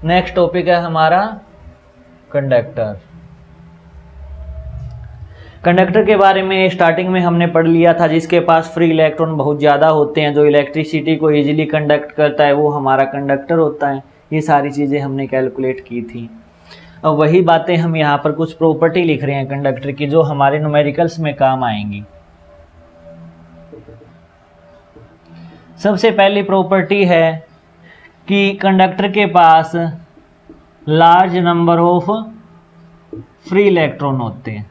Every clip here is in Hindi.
नेक्स्ट टॉपिक है हमारा कंडक्टर। कंडक्टर के बारे में स्टार्टिंग में हमने पढ़ लिया था, जिसके पास फ्री इलेक्ट्रॉन बहुत ज़्यादा होते हैं, जो इलेक्ट्रिसिटी को इजीली कंडक्ट करता है, वो हमारा कंडक्टर होता है। ये सारी चीज़ें हमने कैलकुलेट की थी। अब वही बातें हम यहाँ पर कुछ प्रॉपर्टी लिख रहे हैं कंडक्टर की, जो हमारे न्यूमेरिकल्स में काम आएंगी। सबसे पहली प्रॉपर्टी है कि कंडक्टर के पास large number of free electron होते हैं।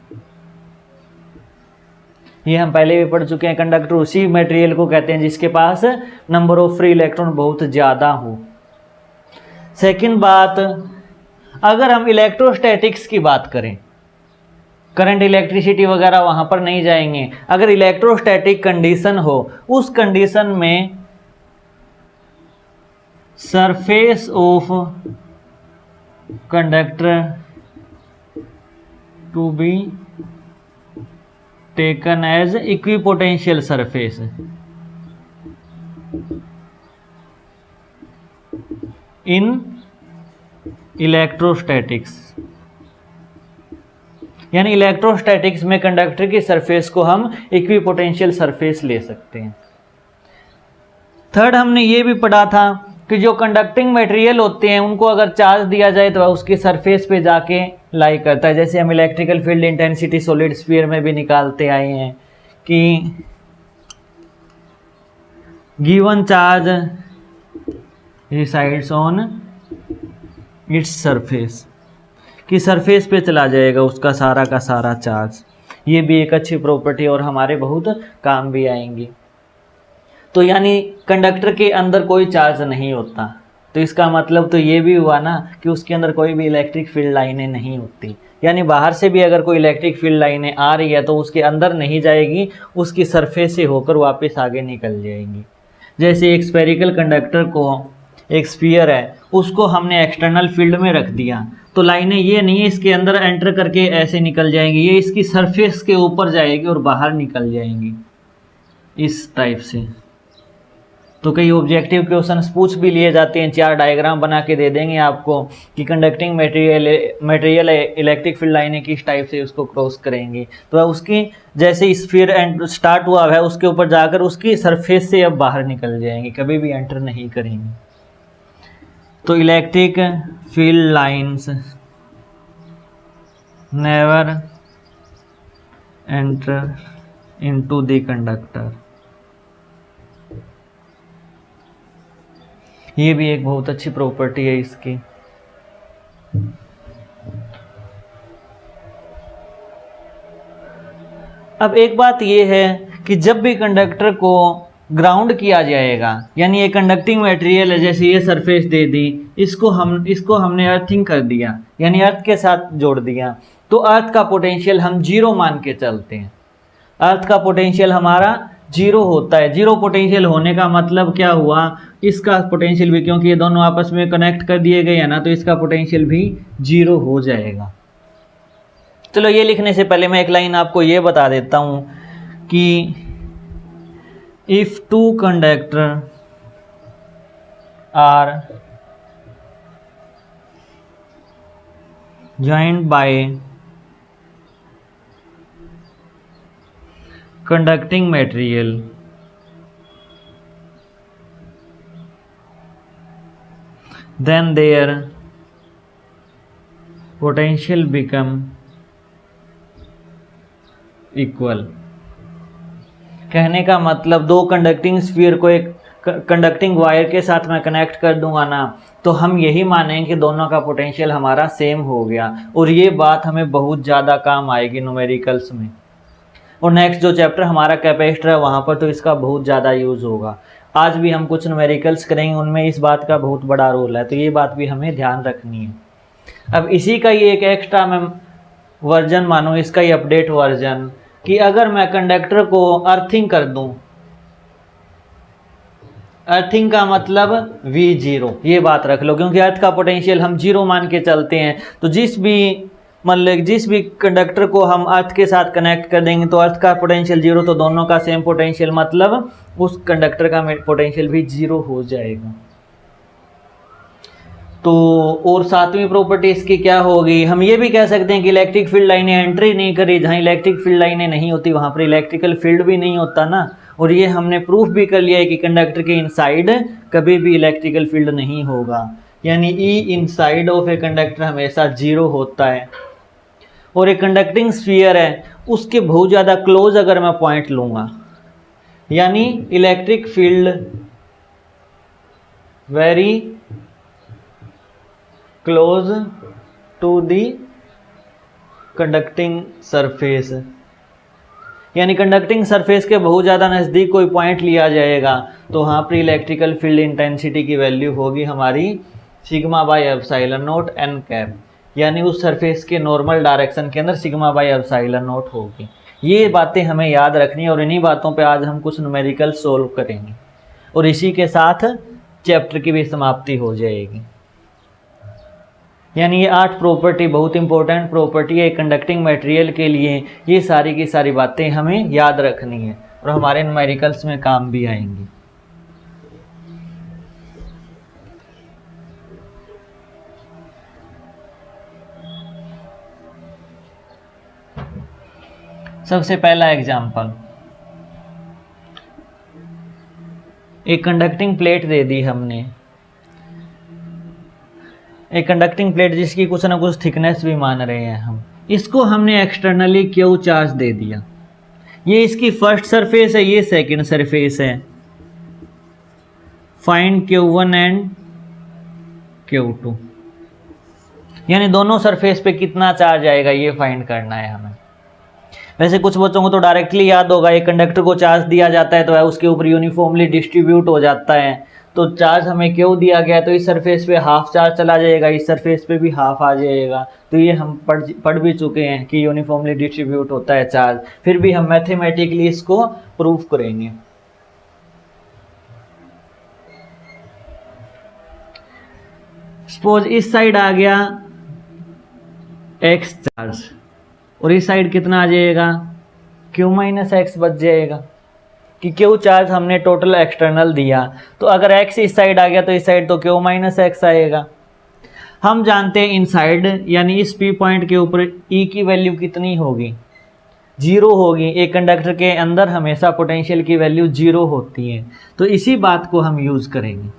ये हम पहले भी पढ़ चुके हैं। कंडक्टर उसी मटेरियल को कहते हैं जिसके पास नंबर ऑफ फ्री इलेक्ट्रॉन बहुत ज़्यादा हो। सेकंड बात, अगर हम इलेक्ट्रोस्टैटिक्स की बात करें, करंट इलेक्ट्रिसिटी वगैरह वहाँ पर नहीं जाएंगे। अगर इलेक्ट्रोस्टैटिक कंडीशन हो, उस कंडीशन में surface of conductor to be taken as equipotential surface in electrostatics, यानी इलेक्ट्रोस्टैटिक्स में कंडक्टर की सरफेस को हम इक्विपोटेंशियल सरफेस ले सकते हैं। थर्ड, हमने ये भी पढ़ा था कि जो कंडक्टिंग मटेरियल होते हैं उनको अगर चार्ज दिया जाए तो उसकी सरफेस पे जाके लाई करता है। जैसे हम electrical field intensity solid sphere में भी निकालते आए हैं कि given charge resides on its surface, कि सरफेस पे चला जाएगा उसका सारा का सारा चार्ज। ये भी एक अच्छी प्रॉपर्टी और हमारे बहुत काम भी आएंगी। तो यानी कंडक्टर के अंदर कोई चार्ज नहीं होता, तो इसका मतलब तो ये भी हुआ ना कि उसके अंदर कोई भी इलेक्ट्रिक फील्ड लाइनें नहीं होती। यानी बाहर से भी अगर कोई इलेक्ट्रिक फील्ड लाइनें आ रही है तो उसके अंदर नहीं जाएगी, उसकी सरफेस से होकर वापस आगे निकल जाएंगी। जैसे एक स्फेरिकल कंडक्टर को, एक स्फीयर है, उसको हमने एक्सटर्नल फील्ड में रख दिया, तो लाइनें ये नहीं है इसके अंदर एंटर करके ऐसे निकल जाएंगी, ये इसकी सरफेस के ऊपर जाएगी और बाहर निकल जाएंगी इस टाइप से। तो कई ऑब्जेक्टिव क्वेश्चंस पूछ भी लिए जाते हैं, 4 डायग्राम बना के दे देंगे आपको कि कंडक्टिंग मटेरियल इलेक्ट्रिक फील्ड लाइनें किस टाइप से उसको क्रॉस करेंगी। तो उसकी जैसे स्फीयर एंड स्टार्ट हुआ है उसके ऊपर जाकर उसकी सरफेस से अब बाहर निकल जाएंगी, कभी भी एंटर नहीं करेंगी। तो electric field lines never enter into the conductor, ये भी एक बहुत अच्छी प्रॉपर्टी है इसकी। अब एक बात ये है कि जब भी कंडक्टर को ग्राउंड किया जाएगा, यानी ये कंडक्टिंग मटेरियल है, जैसे ये सरफेस दे दी, इसको हमने अर्थिंग कर दिया, यानी अर्थ के साथ जोड़ दिया, तो अर्थ का पोटेंशियल हम 0 मान के चलते हैं। अर्थ का पोटेंशियल हमारा 0 होता है। 0 पोटेंशियल होने का मतलब क्या हुआ, इसका पोटेंशियल भी, क्योंकि ये दोनों आपस में कनेक्ट कर दिए गए हैं ना, तो इसका पोटेंशियल भी 0 हो जाएगा। चलो ये लिखने से पहले मैं एक लाइन आपको ये बता देता हूँ कि if 2 conductor are joined by conducting material, then their potential become equal। कहने का मतलब, 2 कंडक्टिंग स्फीयर को एक कंडक्टिंग वायर के साथ मैं कनेक्ट कर दूंगा ना, तो हम यही मानेंगे कि दोनों का पोटेंशियल हमारा सेम हो गया, और ये बात हमें बहुत ज़्यादा काम आएगी न्यूमेरिकल्स में। और नेक्स्ट जो चैप्टर हमारा कैपेसिटर है वहाँ पर तो इसका बहुत ज़्यादा यूज़ होगा। आज भी हम कुछ न्यूमेरिकल्स करेंगे, उनमें इस बात का बहुत बड़ा रोल है, तो ये बात भी हमें ध्यान रखनी है। अब इसी का ही एक एक्स्ट्रा मैं वर्जन मानो, इसका ही अपडेट वर्जन, कि अगर मैं कंडक्टर को अर्थिंग कर दूं, अर्थिंग का मतलब V0, ये बात रख लो, क्योंकि अर्थ का पोटेंशियल हम 0 मान के चलते हैं। तो जिस भी कंडक्टर को हम अर्थ के साथ कनेक्ट कर देंगे तो अर्थ का पोटेंशियल 0, तो दोनों का सेम पोटेंशियल, मतलब उस कंडक्टर का पोटेंशियल भी 0 हो जाएगा। तो और सातवीं प्रॉपर्टी इसकी क्या होगी, हम ये भी कह सकते हैं कि इलेक्ट्रिक फील्ड लाइनें एंट्री नहीं करी, जहाँ इलेक्ट्रिक फील्ड लाइनें नहीं होती वहाँ पर इलेक्ट्रिकल फील्ड भी नहीं होता ना। और ये हमने प्रूफ भी कर लिया है कि कंडक्टर के इनसाइड कभी भी इलेक्ट्रिकल फील्ड नहीं होगा, यानी ई इनसाइड ऑफ ए कंडक्टर हमेशा 0 होता है। और एक कंडक्टिंग स्फीयर है, उसके बहुत ज़्यादा क्लोज अगर मैं पॉइंट लूँगा, यानी electric field very close to the conducting surface, यानी कंडक्टिंग सरफेस के बहुत ज़्यादा नज़दीक कोई पॉइंट लिया जाएगा तो वहाँ पर इलेक्ट्रिकल फील्ड इंटेंसिटी की वैल्यू होगी हमारी sigma by epsilon not an cap, यानी उस सरफेस के नॉर्मल डायरेक्शन के अंदर सिग्मा बाई एप्सिलॉन नॉट होगी। ये बातें हमें याद रखनी है और इन्हीं बातों पे आज हम कुछ न्यूमेरिकल सोल्व करेंगे और इसी के साथ चैप्टर की भी समाप्ति हो जाएगी। यानी ये 8 प्रॉपर्टी बहुत इंपॉर्टेंट प्रॉपर्टी है कंडक्टिंग मटेरियल के लिए। ये सारी की सारी बातें हमें याद रखनी है और हमारे न्यूमेरिकल्स में काम भी आएंगी। सबसे पहला एग्जाम्पल, एक कंडक्टिंग प्लेट दे दी हमने, एक कंडक्टिंग प्लेट जिसकी कुछ ना कुछ थिकनेस भी मान रहे हैं हम, इसको हमने एक्सटर्नली क्यू चार्ज दे दिया। ये इसकी फर्स्ट सरफेस है, ये सेकंड सरफेस है। फाइंड Q1 एंड Q2, यानी दोनों सरफेस पे कितना चार्ज आएगा ये फाइंड करना है हमें। वैसे कुछ बच्चों को तो डायरेक्टली याद होगा, एक कंडक्टर को चार्ज दिया जाता है तो वह उसके ऊपर यूनिफॉर्मली डिस्ट्रीब्यूट हो जाता है। तो चार्ज हमें क्यों दिया गया, तो इस सरफेस पे हाफ चार्ज चला जाएगा, इस सरफेस पे भी हाफ आ जाएगा। तो ये हम पढ़ भी चुके हैं कि यूनिफॉर्मली डिस्ट्रीब्यूट होता है चार्ज, फिर भी हम मैथमेटिकली इसको प्रूफ करेंगे। सपोज इस साइड आ गया x चार्ज और इस साइड कितना आ जाएगा Q माइनस एक्स बच जाएगा कि Q चार्ज हमने टोटल एक्सटर्नल दिया। तो अगर x इस साइड आ गया तो इस साइड तो Q माइनस एक्स आएगा। हम जानते हैं इनसाइड यानी इस P पॉइंट के ऊपर E की वैल्यू कितनी होगी, 0 होगी। एक कंडक्टर के अंदर हमेशा पोटेंशियल की वैल्यू 0 होती है। तो इसी बात को हम यूज़ करेंगे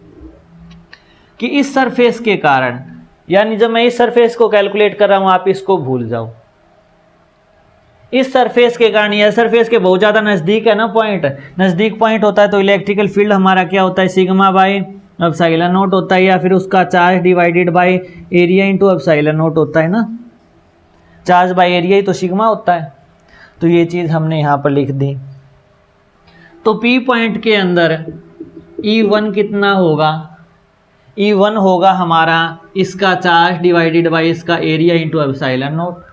कि इस सरफेस के कारण, यानी जब मैं इस सरफेस को कैलकुलेट कर रहा हूँ आप इसको भूल जाओ, इस सरफेस के कारण, यह सरफेस के बहुत ज़्यादा नज़दीक है ना पॉइंट, नज़दीक पॉइंट होता है तो इलेक्ट्रिकल फील्ड हमारा क्या होता है, सिग्मा बाई एप्सिलॉन नॉट होता है, या फिर उसका charge divided by area into epsilon not होता है ना, चार्ज बाई एरिया ही तो सिग्मा होता है। तो ये चीज़ हमने यहाँ पर लिख दी। तो पी पॉइंट के अंदर E1 कितना होगा, E1 होगा हमारा इसका चार्ज डिवाइडेड बाई इसका area into epsilon not.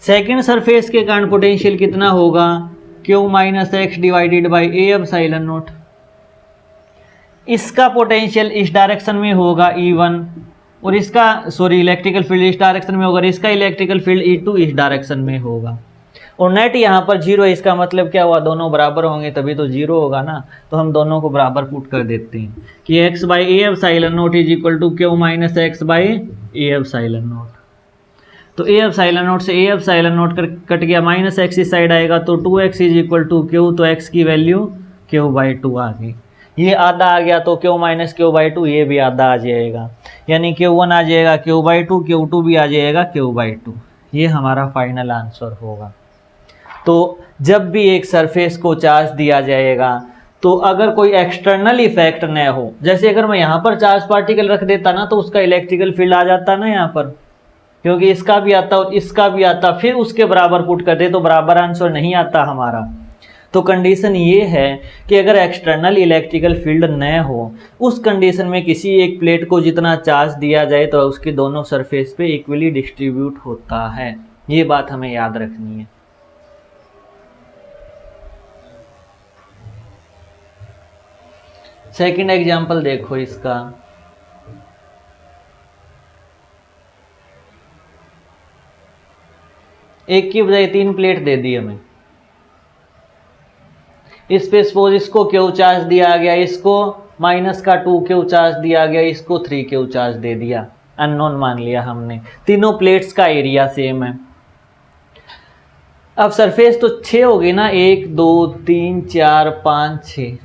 Second surface के कारण पोटेंशियल कितना होगा, Q minus x divided by a epsilon not. इसका पोटेंशियल इस डायरेक्शन में होगा E1 और इसका इलेक्ट्रिकल फील्ड इस डायरेक्शन में होगा, इसका इलेक्ट्रिकल फील्ड E2 इस डायरेक्शन में होगा। और नेट यहाँ पर 0 है, इसका मतलब क्या हुआ, दोनों बराबर होंगे तभी तो 0 होगा ना। तो हम दोनों को बराबर पुट कर देते हैं कि x by a epsilon nought is equal to Q minus x by a epsilon nought. तो ए एप्सिलॉन नॉट से ए एप्सिलॉन नॉट कट गया, माइनस एक्स इस साइड आएगा तो 2x is equal to Q, तो x की वैल्यू Q बाई 2 आ गई। ये आधा आ गया तो Q माइनस Q बाई 2 ये भी आधा आ जाएगा, यानी Q1 आ जाएगा Q बाई 2, Q2 भी आ जाएगा Q बाई 2। ये हमारा फाइनल आंसर होगा। तो जब भी एक सरफेस को चार्ज दिया जाएगा तो अगर कोई एक्सटर्नल इफेक्ट न हो, जैसे अगर मैं यहाँ पर चार्ज पार्टिकल रख देता ना तो उसका इलेक्ट्रिकल फील्ड आ जाता ना यहाँ पर, क्योंकि इसका भी आता और इसका भी आता, फिर उसके बराबर पुट कर दे तो बराबर आंसर नहीं आता हमारा। तो कंडीशन ये है कि अगर एक्सटर्नल इलेक्ट्रिकल फील्ड न हो, उस कंडीशन में किसी एक प्लेट को जितना चार्ज दिया जाए तो उसके दोनों सरफेस पे इक्वली डिस्ट्रीब्यूट होता है। ये बात हमें याद रखनी है। सेकंड एग्जांपल देखो इसका, एक की बजाय 3 प्लेट दे दी हमें। इस पे सपोज इसको क्यू चार्ज दिया गया, इसको माइनस का 2Q चार्ज दिया गया, इसको 3Q चार्ज दे दिया, अननोन मान लिया हमने। तीनों प्लेट्स का एरिया सेम है। अब सरफेस तो 6 होगी ना, 1 2 3 4 5 6।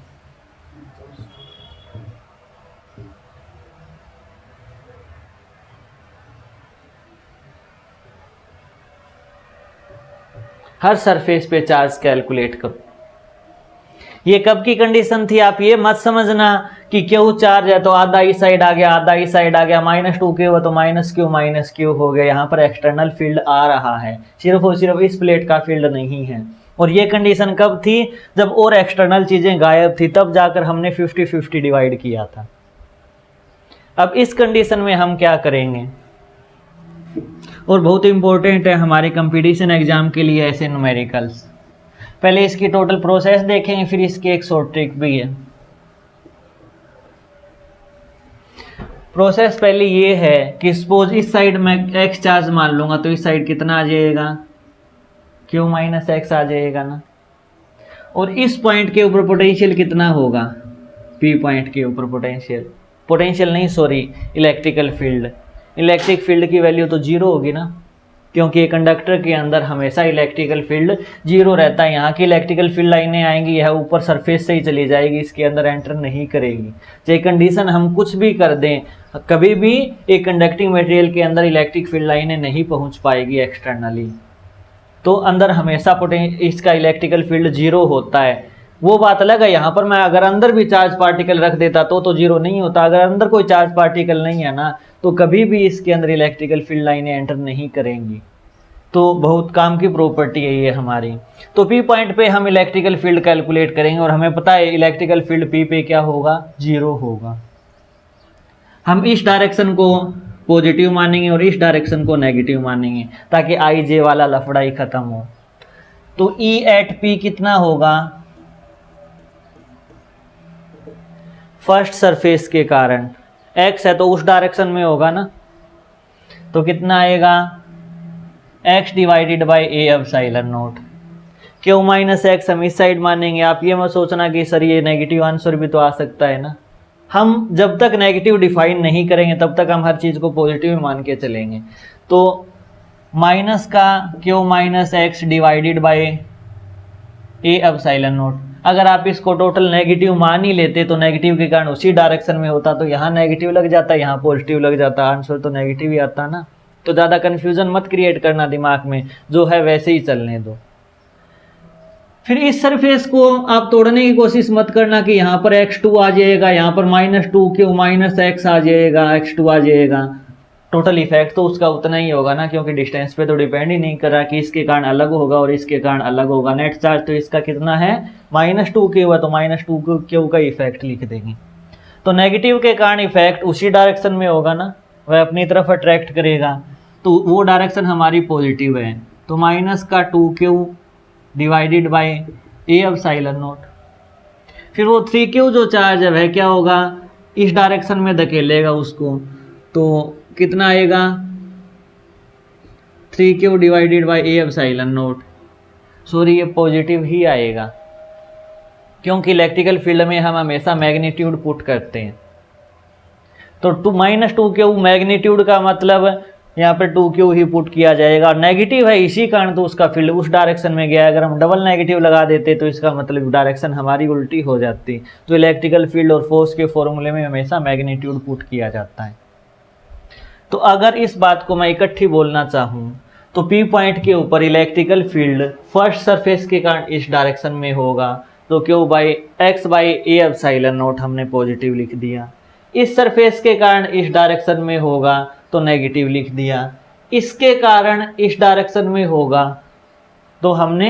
हर सरफेस पे चार्ज कैलकुलेट करो। ये कब की कंडीशन थी, आप ये मत समझना कि क्यू चार्ज है तो आधा इस साइड आ गया आधा इस साइड आ गया, -2Q है तो -Q हो गया। यहाँ पर एक्सटर्नल फील्ड आ रहा है, सिर्फ और सिर्फ इस प्लेट का फील्ड नहीं है। और ये कंडीशन कब थी, जब और एक्सटर्नल चीजें गायब थी, तब जाकर हमने 50-50 डिवाइड किया था। अब इस कंडीशन में हम क्या करेंगे, और बहुत इंपॉर्टेंट है हमारे कंपटीशन एग्जाम के लिए ऐसे न्यूमेरिकल्स। पहले इसकी टोटल प्रोसेस देखेंगे, फिर इसकी एक शॉर्ट ट्रिक भी है। प्रोसेस पहले ये है कि सपोज इस साइड में x चार्ज मान लूंगा, तो इस साइड कितना आ जाएगा, Q माइनस एक्स आ जाएगा ना। और इस पॉइंट के ऊपर पोटेंशियल कितना होगा, P पॉइंट के ऊपर पोटेंशियल नहीं sorry electrical field. Electric field की वैल्यू तो 0 होगी ना, क्योंकि कंडक्टर के अंदर हमेशा इलेक्ट्रिकल फील्ड 0 रहता है। यहाँ की इलेक्ट्रिकल फील्ड लाइनें आएंगी, यह ऊपर सरफेस से ही चली जाएगी, इसके अंदर एंटर नहीं करेगी। चाहे कंडीशन हम कुछ भी कर दें, कभी भी एक कंडक्टिंग मटेरियल के अंदर इलेक्ट्रिक फील्ड लाइनें नहीं पहुँच पाएगी एक्सटर्नली। तो अंदर हमेशा इसका इलेक्ट्रिकल फील्ड 0 होता है। वो बात अलग है, यहाँ पर मैं अगर अंदर भी चार्ज पार्टिकल रख देता तो 0 नहीं होता। अगर अंदर कोई चार्ज पार्टिकल नहीं है ना, तो कभी भी इसके अंदर इलेक्ट्रिकल फील्ड लाइनें एंटर नहीं करेंगी। तो बहुत काम की प्रॉपर्टी है ये हमारी। तो P पॉइंट पे हम इलेक्ट्रिकल फील्ड कैलकुलेट करेंगे, और हमें पता है इलेक्ट्रिकल फील्ड P पे क्या होगा, 0 होगा। हम इस डायरेक्शन को पॉजिटिव मानेंगे और इस डायरेक्शन को नेगेटिव मानेंगे, ताकि IJ वाला लफड़ा ही खत्म हो। तो E एट P कितना होगा, फर्स्ट सरफेस के कारण x है तो उस डायरेक्शन में होगा ना, तो कितना आएगा, x divided by A epsilon not. Q minus x हम इस साइड मानेंगे। आप ये मत सोचना कि सर ये नेगेटिव आंसर भी तो आ सकता है ना। हम जब तक नेगेटिव डिफाइन नहीं करेंगे तब तक हम हर चीज़ को पॉजिटिव मान के चलेंगे। तो माइनस का Q minus x divided by A epsilon not. अगर आप इसको टोटल नेगेटिव मान ही लेते तो नेगेटिव के कारण उसी डायरेक्शन में होता, तो यहाँ नेगेटिव लग जाता, यहाँ पॉजिटिव लग जाता, आंसर तो नेगेटिव ही आता ना। तो ज़्यादा कन्फ्यूजन मत क्रिएट करना दिमाग में, जो है वैसे ही चलने दो। फिर इस सरफेस को आप तोड़ने की कोशिश मत करना कि यहाँ पर x2 आ जाएगा, यहाँ पर -2Q माइनस एक्स आ जाएगा, x2 आ जाएगा। टोटल इफेक्ट तो उसका उतना ही होगा ना, क्योंकि डिस्टेंस पे तो डिपेंड ही नहीं कर रहा कि इसके कारण अलग होगा और इसके कारण अलग होगा। नेट चार्ज तो इसका कितना है, -2Q है, तो -2Q का इफेक्ट लिख देंगे। तो नेगेटिव के कारण इफेक्ट उसी डायरेक्शन में होगा ना, वह अपनी तरफ अट्रैक्ट करेगा, तो वो डायरेक्शन हमारी पॉजिटिव है। तो माइनस का 2Q divided by A epsilon not. फिर वो 3Q जो चार्ज है वह क्या होगा, इस डायरेक्शन में धकेलेगा उसको, तो कितना आएगा, 3Q divided by A epsilon not. Sorry ये पॉजिटिव ही आएगा, क्योंकि इलेक्ट्रिकल फील्ड में हम हमेशा मैग्नीट्यूड पुट करते हैं। तो -2Q मैग्नीट्यूड का मतलब यहाँ पे 2Q ही पुट किया जाएगा, और नेगेटिव है इसी कारण तो उसका फील्ड उस डायरेक्शन में गया। अगर हम डबल नेगेटिव लगा देते तो इसका मतलब डायरेक्शन हमारी उल्टी हो जाती। तो इलेक्ट्रिकल फील्ड और फोर्स के फॉर्मूले में हमेशा मैग्नीट्यूड पुट किया जाता है। तो अगर इस बात को मैं इकट्ठी बोलना चाहूँ तो P पॉइंट के ऊपर इलेक्ट्रिकल फील्ड फर्स्ट सरफेस के कारण इस डायरेक्शन में होगा, तो Q by x by A epsilon not हमने पॉजिटिव लिख दिया। इस सरफेस के कारण इस डायरेक्शन में होगा तो नेगेटिव लिख दिया। इसके कारण इस डायरेक्शन में होगा तो हमने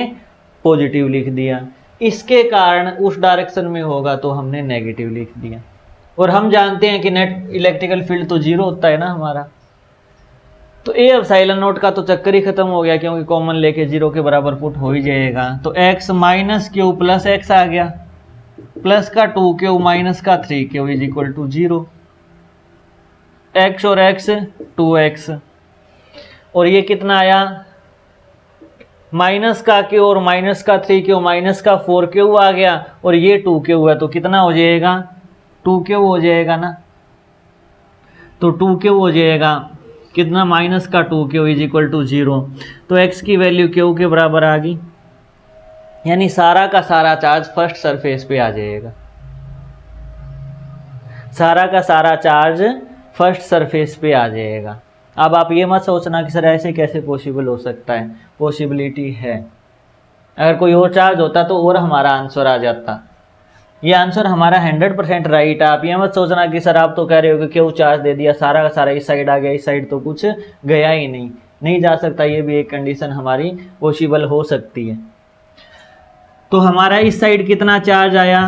पॉजिटिव लिख दिया। इसके कारण उस डायरेक्शन में होगा तो हमने नेगेटिव लिख दिया। और हम जानते हैं कि नेट इलेक्ट्रिकल फील्ड तो 0 होता है ना हमारा, तो A एप्सिलॉन नॉट का तो चक्कर ही खत्म हो गया, क्योंकि कॉमन लेके 0 के बराबर पुट हो ही जाएगा। तो x minus Q plus X आ गया, प्लस का 2Q माइनस का 3Q is equal to 0। x और x 2x, और ये कितना आया, माइनस का Q और माइनस का 3Q माइनस का 4Q आ गया, और ये 2Q है, तो कितना हो जाएगा, टू क्यू हो जाएगा ना, तो टू क्यू हो जाएगा कितना, माइनस का two Q is equal to 0। तो x की वैल्यू क्यू के बराबर आ गई, यानी सारा का सारा चार्ज फर्स्ट सरफेस पे आ जाएगा, सारा का सारा चार्ज फर्स्ट सरफेस पे आ जाएगा। अब आप ये मत सोचना कि सर ऐसे कैसे पॉसिबल हो सकता है, पॉसिबिलिटी है। अगर कोई और चार्ज होता तो और हमारा आंसर आ जाता। ये आंसर हमारा 100% राइट है। आप ये मत सोचना कि सर आप तो कह रहे हो कि क्यों चार्ज दे दिया, सारा का सारा इस साइड आ गया, इस साइड तो कुछ गया ही नहीं, नहीं जा सकता। ये भी एक कंडीशन हमारी पॉसिबल हो सकती है। तो हमारा इस साइड कितना चार्ज आया,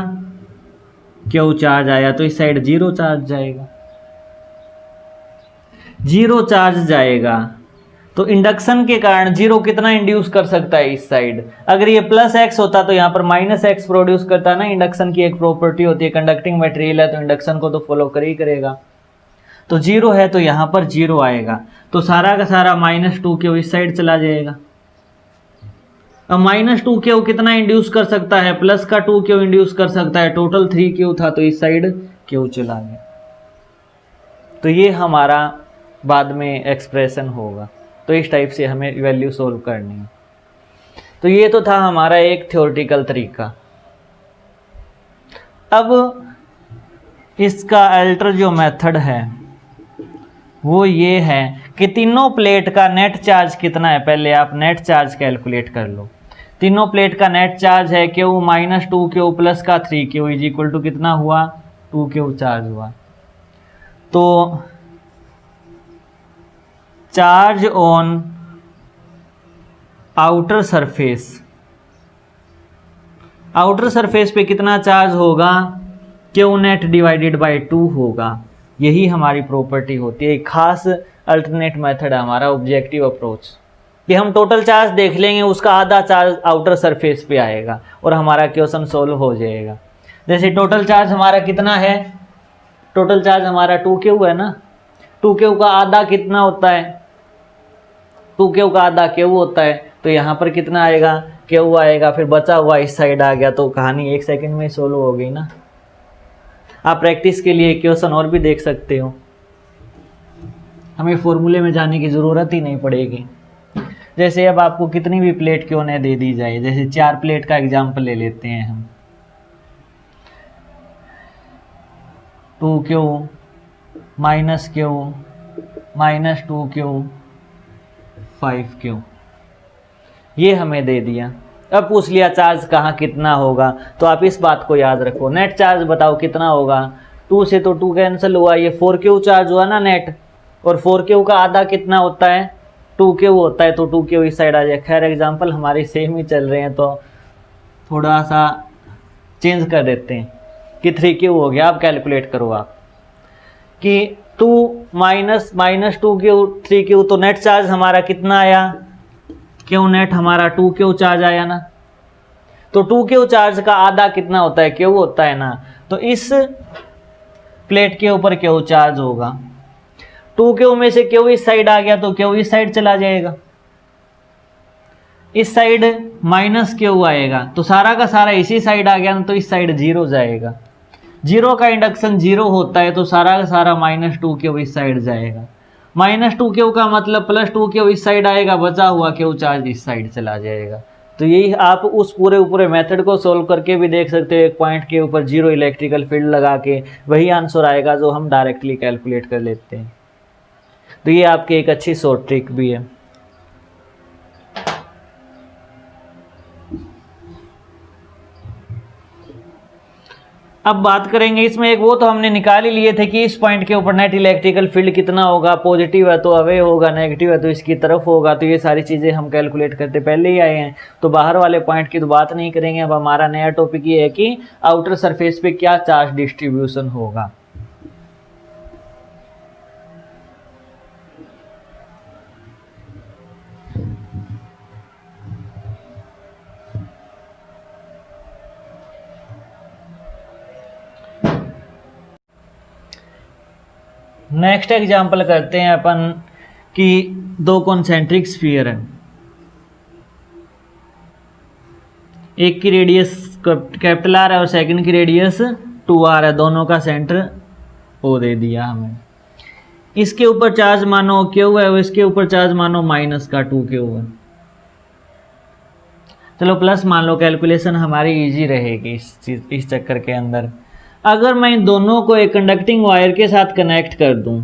क्यों चार्ज आया, तो इस साइड 0 चार्ज जाएगा, 0 चार्ज जाएगा। तो इंडक्शन के कारण 0 कितना इंड्यूस कर सकता है इस साइड। अगर ये प्लस x होता तो यहाँ पर माइनस x प्रोड्यूस करता है ना। इंडक्शन की एक प्रॉपर्टी होती है, कंडक्टिंग मटेरियल है तो इंडक्शन को तो फॉलो कर ही करेगा। तो 0 है तो यहाँ पर 0 आएगा, तो सारा का सारा -2q इस साइड चला जाएगा। अब -2q कितना इंड्यूस कर सकता है, प्लस का 2q इंड्यूस कर सकता है। टोटल 3q था तो इस साइड q चला गया। तो ये हमारा बाद में एक्सप्रेशन होगा। तो इस टाइप से हमें वैल्यू सोल्व करनी है। तो ये तो था हमारा एक थ्योरेटिकल तरीका। अब इसका अल्टर जो मेथड है वो ये है कि तीनों प्लेट का नेट चार्ज कितना है। पहले आप नेट चार्ज कैलकुलेट कर लो। तीनों प्लेट का नेट चार्ज है Q -2Q प्लस का 3Q इज इक्वल टू कितना हुआ, 2Q चार्ज हुआ। तो charge on outer surface, outer surface पे कितना चार्ज होगा, Q नेट डिवाइडेड बाय 2 होगा। यही हमारी प्रॉपर्टी होती है। एक खास अल्टरनेट मेथड है हमारा ऑब्जेक्टिव अप्रोच, कि हम टोटल चार्ज देख लेंगे, उसका आधा चार्ज आउटर सरफेस पे आएगा और हमारा क्वेश्चन सोल्व हो जाएगा। जैसे टोटल चार्ज हमारा कितना है, टोटल चार्ज हमारा 2Q है ना, 2Q का आधा कितना होता है, 2Q का आधा Q होता है। तो यहाँ पर कितना आएगा, Q आएगा, फिर बचा हुआ इस साइड आ गया। तो कहानी 1 सेकंड में सोल्व हो गई ना। आप प्रैक्टिस के लिए क्वेश्चन और भी देख सकते हो, हमें फॉर्मूले में जाने की ज़रूरत ही नहीं पड़ेगी। जैसे अब आपको कितनी भी प्लेट क्यों न दे दी जाए, जैसे 4 प्लेट का एग्जाम्पल ले लेते हैं हम। 2Q -Q -2Q 5Q, ये हमें दे दिया। अब पूछ लिया चार्ज कहाँ कितना होगा, तो आप इस बात को याद रखो। नेट चार्ज बताओ कितना होगा, 2 से तो 2 कैंसिल हुआ, ये 4Q चार्ज हुआ ना नेट, और 4Q का आधा कितना होता है, 2Q होता है। तो 2Q इस साइड आ जाए। खैर एग्जाम्पल हमारे सेम ही चल रहे हैं तो थोड़ा सा चेंज कर देते हैं कि 3Q हो गया। आप कैलकुलेट करो आप कि 2 -2Q 3Q, तो नेट चार्ज हमारा कितना आया, Q नेट हमारा 2Q चार्ज आया ना। तो 2Q चार्ज का आधा कितना होता है, Q होता है ना। तो इस प्लेट के ऊपर Q चार्ज होगा। 2Q में से Q इस साइड आ गया तो Q इस साइड चला जाएगा, इस साइड -Q आएगा। तो सारा का सारा इसी साइड आ गया ना, तो इस साइड 0 जाएगा। 0 का इंडक्शन 0 होता है, तो सारा का सारा -2Q इस साइड जाएगा। -2Q का मतलब +2Q इस साइड आएगा, बचा हुआ Q चार्ज इस साइड चला जाएगा। तो यही आप उस पूरे मेथड को सोल्व करके भी देख सकते हो। एक पॉइंट के ऊपर 0 इलेक्ट्रिकल फील्ड लगा के वही आंसर आएगा जो हम डायरेक्टली कैलकुलेट कर लेते हैं। तो ये आपकी एक अच्छी शॉर्ट ट्रिक भी है। अब बात करेंगे इसमें, एक वो तो हमने निकाल ही लिए थे कि इस पॉइंट के ऊपर नेट इलेक्ट्रिकल फील्ड कितना होगा, पॉजिटिव है तो अवे होगा, नेगेटिव है तो इसकी तरफ होगा। तो ये सारी चीज़ें हम कैलकुलेट करते पहले ही आए हैं, तो बाहर वाले पॉइंट की तो बात नहीं करेंगे। अब हमारा नया टॉपिक ये है कि आउटर सरफेस पे क्या चार्ज डिस्ट्रीब्यूशन होगा। नेक्स्ट एग्जाम्पल करते हैं अपन कि 2 कॉन्सेंट्रिक स्फीयर है, एक की रेडियस कैपिटल R है और सेकंड की रेडियस 2r है, दोनों का सेंटर ओ दे दिया हमें। इसके ऊपर चार्ज मानो क्यू है और इसके ऊपर चार्ज मानो माइनस का 2q है। चलो प्लस मान लो, कैलकुलेशन हमारी इजी रहेगी इस चक्कर के अंदर। अगर मैं इन दोनों को एक कंडक्टिंग वायर के साथ कनेक्ट कर दूं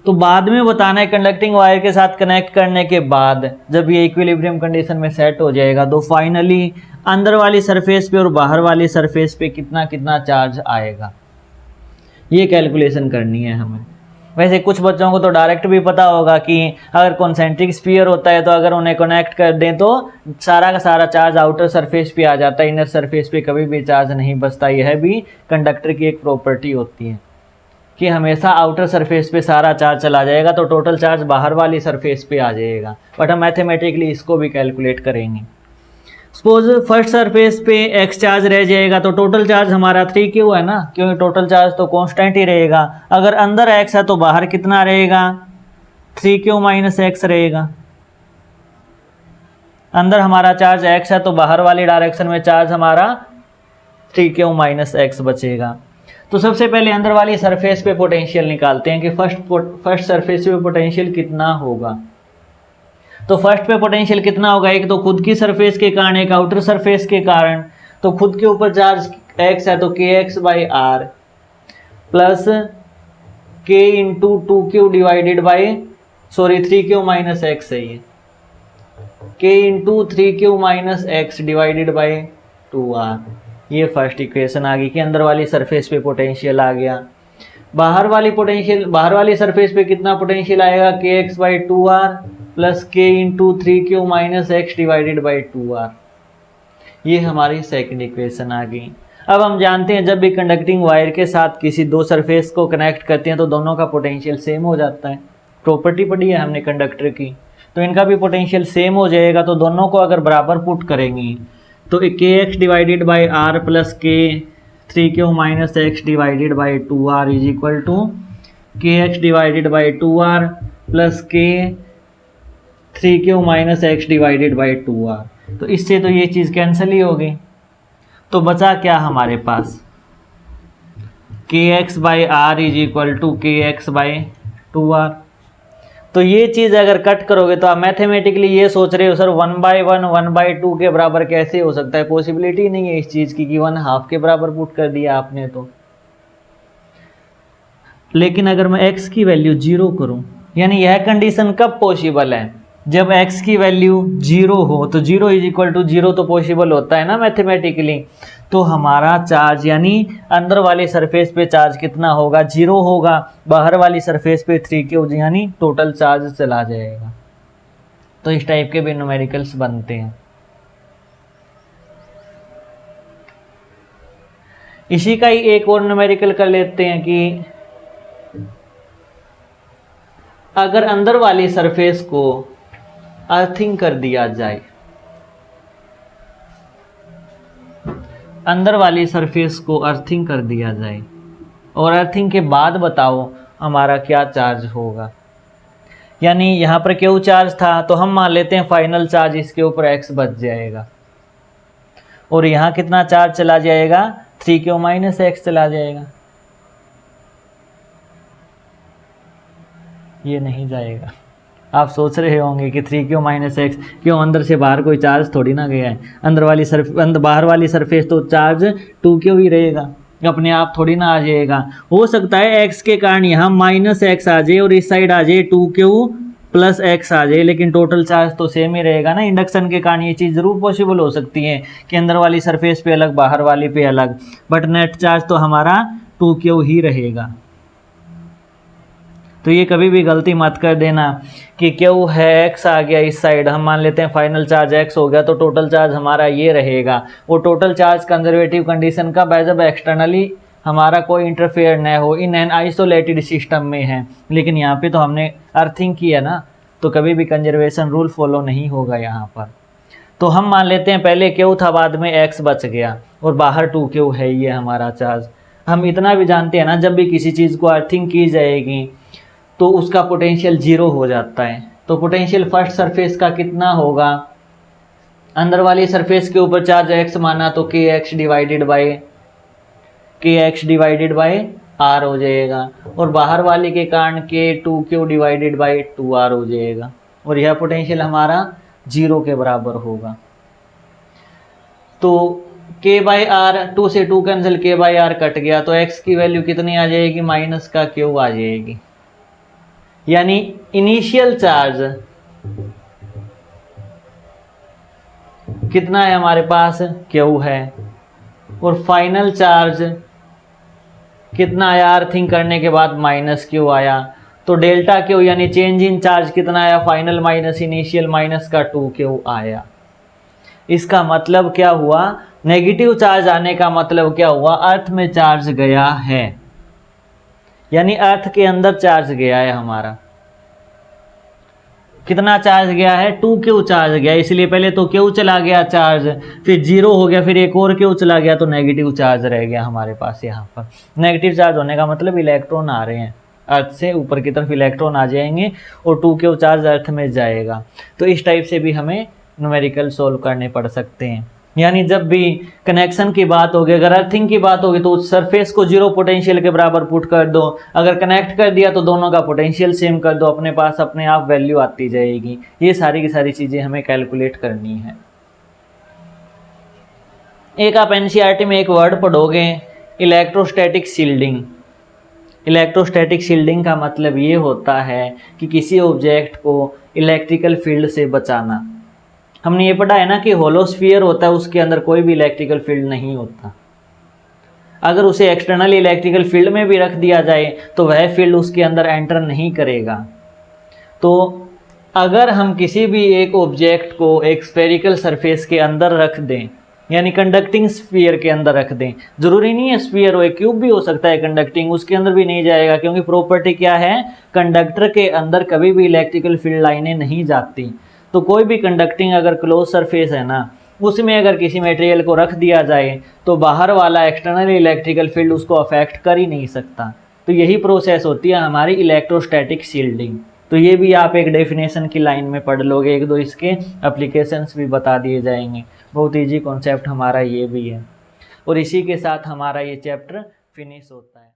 तो बाद में बताना है कंडक्टिंग वायर के साथ कनेक्ट करने के बाद जब ये इक्विलिब्रियम कंडीशन में सेट हो जाएगा तो फाइनली अंदर वाली सरफेस पे और बाहर वाली सरफेस पे कितना कितना चार्ज आएगा, ये कैलकुलेशन करनी है हमें। वैसे कुछ बच्चों को तो डायरेक्ट भी पता होगा कि अगर कॉन्सेंट्रिक स्फीयर होता है तो अगर उन्हें कनेक्ट कर दें तो सारा का सारा चार्ज आउटर सरफेस पे आ जाता है, इनर सरफेस पे कभी भी चार्ज नहीं बचता। यह भी कंडक्टर की एक प्रॉपर्टी होती है कि हमेशा आउटर सरफेस पे सारा चार्ज चला जाएगा तो टोटल चार्ज बाहर वाली सरफेस पे आ जाएगा। बट हम मैथमेटिकली इसको भी कैलकुलेट करेंगे। सपोज फर्स्ट सरफेस पे x चार्ज रह जाएगा तो टोटल चार्ज हमारा 3q है ना, क्योंकि टोटल चार्ज तो कांस्टेंट ही रहेगा। अगर अंदर x है तो बाहर कितना रहेगा, 3q माइनस x रहेगा। अंदर हमारा चार्ज x है तो बाहर वाली डायरेक्शन में चार्ज हमारा 3q माइनस x बचेगा। तो सबसे पहले अंदर वाली सरफेस पे पोटेंशियल निकालते हैं कि फर्स्ट सरफेस पे पोटेंशियल कितना होगा। तो फर्स्ट पे पोटेंशियल कितना होगा, एक तो खुद की सरफेस के कारण, एक आउटर सरफेस के कारण। तो खुद के ऊपर चार्ज x है तो kx by r plus k into 2q divided by 3q minus x है ये, k into 3q minus x divided by 2r। ये फर्स्ट इक्वेशन आ गई कि अंदर वाली सरफेस पे पोटेंशियल आ गया। बाहर वाली सरफेस पे कितना पोटेंशियल आएगा, kx by 2r plus k into 3q minus x divided by 2r। ये हमारी सेकंड इक्वेशन आ गई। अब हम जानते हैं जब भी कंडक्टिंग वायर के साथ किसी दो सरफेस को कनेक्ट करते हैं तो दोनों का पोटेंशियल सेम हो जाता है। प्रॉपर्टी पढ़ी है हमने कंडक्टर की, तो इनका भी पोटेंशियल सेम हो जाएगा। तो दोनों को अगर बराबर पुट करेंगे तो kx divided by r plus k 3q minus x divided by 2r is equal to kx divided by 2r plus k 3q minus x divided by 2r। तो इससे तो ये चीज़ कैंसिल ही हो गई। तो बचा क्या हमारे पास, kx by r is equal to kx by 2r। तो ये चीज़ अगर कट करोगे तो आप मैथमेटिकली ये सोच रहे हो सर 1/1 1/2 के बराबर कैसे हो सकता है, पॉसिबिलिटी नहीं है इस चीज़ की कि 1/2 के बराबर पुट कर दिया आपने तो। लेकिन अगर मैं x की वैल्यू 0 करूं, यानी यह कंडीशन कब पॉसिबल है, जब x की वैल्यू 0 हो। तो 0 इज इक्वल टू 0 तो पॉसिबल होता है ना मैथमेटिकली। तो हमारा चार्ज यानी अंदर वाली सरफेस पे चार्ज कितना होगा, 0 होगा। बाहर वाली सरफेस पे 3q यानी टोटल चार्ज चला जाएगा। तो इस टाइप के भी न्यूमेरिकल्स बनते हैं। इसी का ही एक और न्यूमेरिकल कर लेते हैं कि अगर अंदर वाली सरफेस को अर्थिंग कर दिया जाए, अंदर वाली सरफेस को अर्थिंग कर दिया जाए और अर्थिंग के बाद बताओ हमारा क्या चार्ज होगा। यानी यहाँ पर क्यू चार्ज था तो हम मान लेते हैं फाइनल चार्ज इसके ऊपर x बच जाएगा और यहाँ कितना चार्ज चला जाएगा, 3q माइनस x चला जाएगा। ये नहीं जाएगा। आप सोच रहे होंगे कि 3q माइनस एक्स, क्यों अंदर से बाहर कोई चार्ज थोड़ी ना गया है। बाहर वाली सरफेस तो चार्ज 2q ही रहेगा, अपने आप थोड़ी ना आ जाएगा। हो सकता है x के कारण यहाँ माइनस एक्स आ जाए और इस साइड आ जाए 2q प्लस x आ जाए, लेकिन टोटल चार्ज तो सेम ही रहेगा ना। इंडक्शन के कारण ये चीज़ ज़रूर पॉसिबल हो सकती है कि अंदर वाली सरफेस पे अलग बाहर वाली पे अलग, बट नेट चार्ज तो हमारा 2q ही रहेगा। तो ये कभी भी गलती मत कर देना कि क्यू है x आ गया इस साइड, हम मान लेते हैं फाइनल चार्ज x हो गया तो टोटल चार्ज हमारा ये रहेगा। वो टोटल चार्ज कंजर्वेटिव कंडीशन का जब एक्सटर्नली हमारा कोई इंटरफेयर न हो, इन एन आइसोलेटेड सिस्टम में है। लेकिन यहाँ पे तो हमने अर्थिंग की है ना, तो कभी भी कंजर्वेशन रूल फॉलो नहीं होगा यहाँ पर। तो हम मान लेते हैं पहले क्यू था, बाद में x बच गया और बाहर 2q है ये हमारा चार्ज। हम इतना भी जानते हैं ना, जब भी किसी चीज़ को अर्थिंग की जाएगी तो उसका पोटेंशियल 0 हो जाता है। तो पोटेंशियल फर्स्ट सरफेस का कितना होगा, अंदर वाली सरफेस के ऊपर चार्ज x माना तो kx डिवाइडेड बाई के एक्स डिवाइडेड बाई आर हो जाएगा, और बाहर वाले के कारण के 2q डिवाइडेड बाई 2r हो जाएगा, और यह पोटेंशियल हमारा 0 के बराबर होगा। तो k बाई आर, 2 से 2 cancel, k by r cut गया, तो x की वैल्यू कितनी आ जाएगी, माइनस का q आ जाएगी। यानी इनिशियल चार्ज कितना है हमारे पास, q है, और फाइनल चार्ज कितना आया, अर्थिंग करने के बाद माइनस q आया, तो डेल्टा q यानी चेंज इन चार्ज कितना आया, फाइनल माइनस इनिशियल माइनस का 2q आया। इसका मतलब क्या हुआ, नेगेटिव चार्ज आने का मतलब क्या हुआ, अर्थ में चार्ज गया है, यानी अर्थ के अंदर चार्ज गया है हमारा। कितना चार्ज गया है, 2q चार्ज गया, इसलिए पहले तो q चला गया चार्ज, फिर 0 हो गया, फिर एक और q चला गया, तो नेगेटिव चार्ज रह गया हमारे पास। यहाँ पर नेगेटिव चार्ज होने का मतलब इलेक्ट्रॉन आ रहे हैं, अर्थ से ऊपर की तरफ इलेक्ट्रॉन आ जाएंगे और 2q चार्ज अर्थ में जाएगा। तो इस टाइप से भी हमें न्यूमेरिकल सोल्व करने पड़ सकते हैं। यानी जब भी कनेक्शन की बात होगी, अगर अर्थिंग की बात होगी, तो सरफेस को 0 पोटेंशियल के बराबर पुट कर दो, अगर कनेक्ट कर दिया तो दोनों का पोटेंशियल सेम कर दो, अपने पास अपने आप वैल्यू आती जाएगी। ये सारी की सारी चीज़ें हमें कैलकुलेट करनी है। एक आप एनसीईआरटी में एक वर्ड पढ़ोगे, इलेक्ट्रोस्टैटिक शील्डिंग। इलेक्ट्रोस्टैटिक शील्डिंग का मतलब ये होता है कि किसी ऑब्जेक्ट को इलेक्ट्रिकल फील्ड से बचाना। हमने ये पढ़ा है ना कि होलोस्फीयर होता है, उसके अंदर कोई भी इलेक्ट्रिकल फील्ड नहीं होता। अगर उसे एक्सटर्नल इलेक्ट्रिकल फील्ड में भी रख दिया जाए तो वह फील्ड उसके अंदर एंटर नहीं करेगा। तो अगर हम किसी भी एक ऑब्जेक्ट को एक स्फेरिकल सरफेस के अंदर रख दें, यानी कंडक्टिंग स्फीयर के अंदर रख दें, जरूरी नहीं है स्फीयर हो, एक क्यूब भी हो सकता है कंडक्टिंग, उसके अंदर भी नहीं जाएगा, क्योंकि प्रॉपर्टी क्या है, कंडक्टर के अंदर कभी भी इलेक्ट्रिकल फील्ड लाइनें नहीं जाती। तो कोई भी कंडक्टिंग अगर क्लोज सरफेस है ना, उसमें अगर किसी मटेरियल को रख दिया जाए तो बाहर वाला एक्सटर्नल इलेक्ट्रिकल फील्ड उसको अफेक्ट कर ही नहीं सकता। तो यही प्रोसेस होती है हमारी इलेक्ट्रोस्टैटिक शील्डिंग। तो ये भी आप एक डेफिनेशन की लाइन में पढ़ लोगे, एक दो इसके एप्लीकेशंस भी बता दिए जाएंगे। बहुत ईजी कॉन्सेप्ट हमारा ये भी है, और इसी के साथ हमारा ये चैप्टर फिनिश होता है।